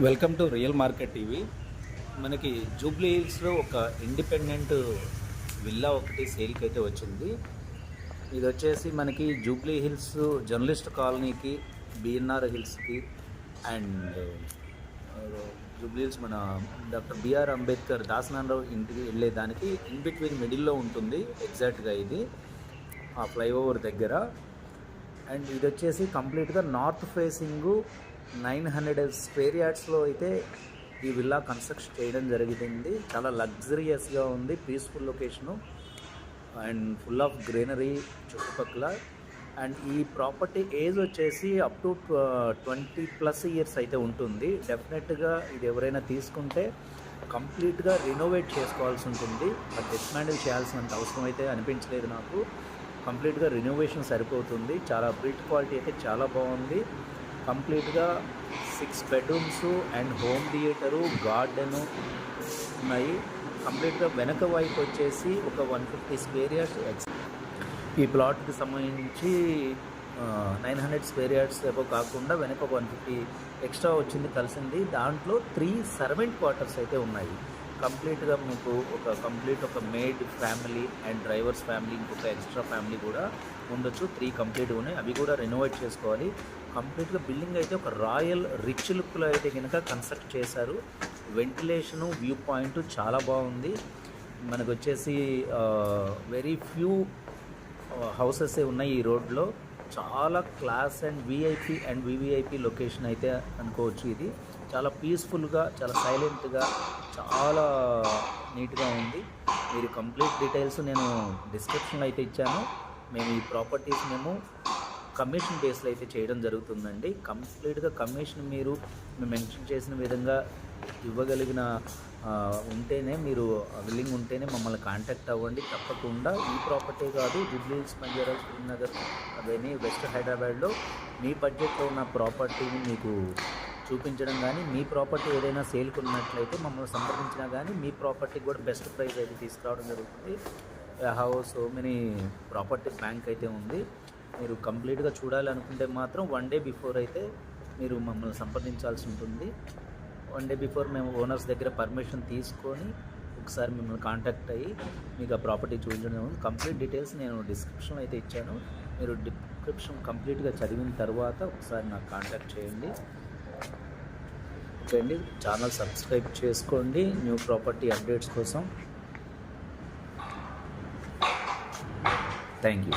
Welcome to real market TV. మనకి Jubilee హిల్స్లో ఒక ఇండిపెండెంట్ విల్లా ఒకటి సేల్కి అయితే వచ్చింది. ఇది వచ్చేసి మనకి జూబ్లీ హిల్స్ జర్నలిస్ట్ కాలనీకి, బిఎన్ఆర్ హిల్స్కి అండ్ జూబ్లీ హిల్స్ మన డాక్టర్ బిఆర్ అంబేద్కర్ దాసనారాయణ ఇంటికి వెళ్ళేదానికి ఇన్ బిట్వీన్ మిడిల్లో ఉంటుంది ఎగ్జాక్ట్గా ఇది ఆ ఫ్లైఓవర్ దగ్గర. అండ్ ఇది వచ్చేసి కంప్లీట్గా నార్త్ ఫేసింగు 900 స్క్వేర్ యార్డ్స్లో అయితే ఈ విల్లా కన్స్ట్రక్షన్ చేయడం జరిగింది. చాలా లగ్జరియస్గా ఉంది, peaceful location and full of greenery చుట్టుపక్కల. అండ్ ఈ ప్రాపర్టీ ఏజ్ వచ్చేసి అప్ టు 20+ ఇయర్స్ అయితే ఉంటుంది. డెఫినెట్గా ఇది ఎవరైనా తీసుకుంటే కంప్లీట్గా రినోవేట్ చేసుకోవాల్సి ఉంటుంది. బట్ డిస్మాండిల్ చేయాల్సినంత అవసరం అయితే అనిపించలేదు నాకు. కంప్లీట్గా రినోవేషన్ సరిపోతుంది. చాలా బిల్డ్ క్వాలిటీ అయితే చాలా బాగుంది. కంప్లీట్గా 6 bedrooms and home theatre, garden ఉన్నాయి. కంప్లీట్గా వెనక వైపు వచ్చేసి ఒక 150 స్క్వేర్ యార్డ్స్ ఈ ప్లాట్కి సంబంధించి 900 స్క్వేర్ యార్డ్స్ ఏవో కాకుండా వెనక 150 ఎక్స్ట్రా వచ్చింది కలిసింది. దాంట్లో 3 సర్వెంట్ క్వార్టర్స్ అయితే ఉన్నాయి. కంప్లీట్గా మీకు ఒక made family and drivers family, ఇంకొక ఎక్స్ట్రా ఫ్యామిలీ కూడా ఉండొచ్చు. 3 కంప్లీట్గా ఉన్నాయి. అవి కూడా రెనోవేట్ చేసుకోవాలి. కంప్లీట్గా బిల్డింగ్ అయితే ఒక రాయల్ రిచ్ లుక్లో అయితే కనుక కన్స్ట్రక్ట్ చేశారు. వెంటిలేషను, వ్యూ పాయింట్ చాలా బాగుంది. మనకు వచ్చేసి వెరీ ఫ్యూ హౌసెస్ ఉన్నాయి ఈ రోడ్లో. చాలా class and VIP and VVIP location అయితే అనుకోవచ్చు. ఇది చాలా పీస్ఫుల్గా, చాలా సైలెంట్గా, చాలా నీట్గా ఉంది. మీరు కంప్లీట్ డీటెయిల్స్ నేను డిస్క్రిప్షన్లో అయితే ఇచ్చాను. మేము ఈ ప్రాపర్టీస్ కమిషన్ బేస్లో అయితే చేయడం జరుగుతుందండి. కంప్లీట్గా కమిషన్ మేము మెన్షన్ చేసిన విధంగా ఇవ్వగలిగిన ఉంటేనే, మీరు విల్లింగ్ ఉంటేనే మమ్మల్ని కాంటాక్ట్ అవ్వండి. తప్పకుండా ఈ ప్రాపర్టీ కాదు, జూబ్లీ హిల్స్, బంజారా శ్రీనగర్, అవన్నీ వెస్ట్ హైదరాబాద్లో మీ బడ్జెట్లో ఉన్న ప్రాపర్టీని మీకు చూపించడం కానీ, మీ ప్రాపర్టీ ఏదైనా సేల్కి ఉన్నట్లయితే మమ్మల్ని సంప్రదించినా కానీ మీ ప్రాపర్టీకి కూడా బెస్ట్ ప్రైస్ అయితే తీసుకురావడం జరుగుతుంది. House so many property bank అయితే ఉంది. మీరు కంప్లీట్గా చూడాలనుకుంటే మాత్రం 1 డే బిఫోర్ అయితే మీరు మమ్మల్ని సంప్రదించాల్సి ఉంటుంది. 1 డే బిఫోర్ మేము ఓనర్స్ దగ్గర పర్మిషన్ తీసుకొని ఒకసారి మిమ్మల్ని కాంటాక్ట్ అయ్యి మీకు ఆ ప్రాపర్టీ చూపించడం. కంప్లీట్ డీటెయిల్స్ నేను డిస్క్రిప్షన్లో అయితే ఇచ్చాను. మీరు డిస్క్రిప్షన్ కంప్లీట్గా చదివిన తర్వాత ఒకసారి నాకు కాంటాక్ట్ చేయండి. ఓకే అండి, ఛానల్ సబ్స్క్రైబ్ చేసుకోండి న్యూ ప్రాపర్టీ అప్డేట్స్ కోసం. Thank you.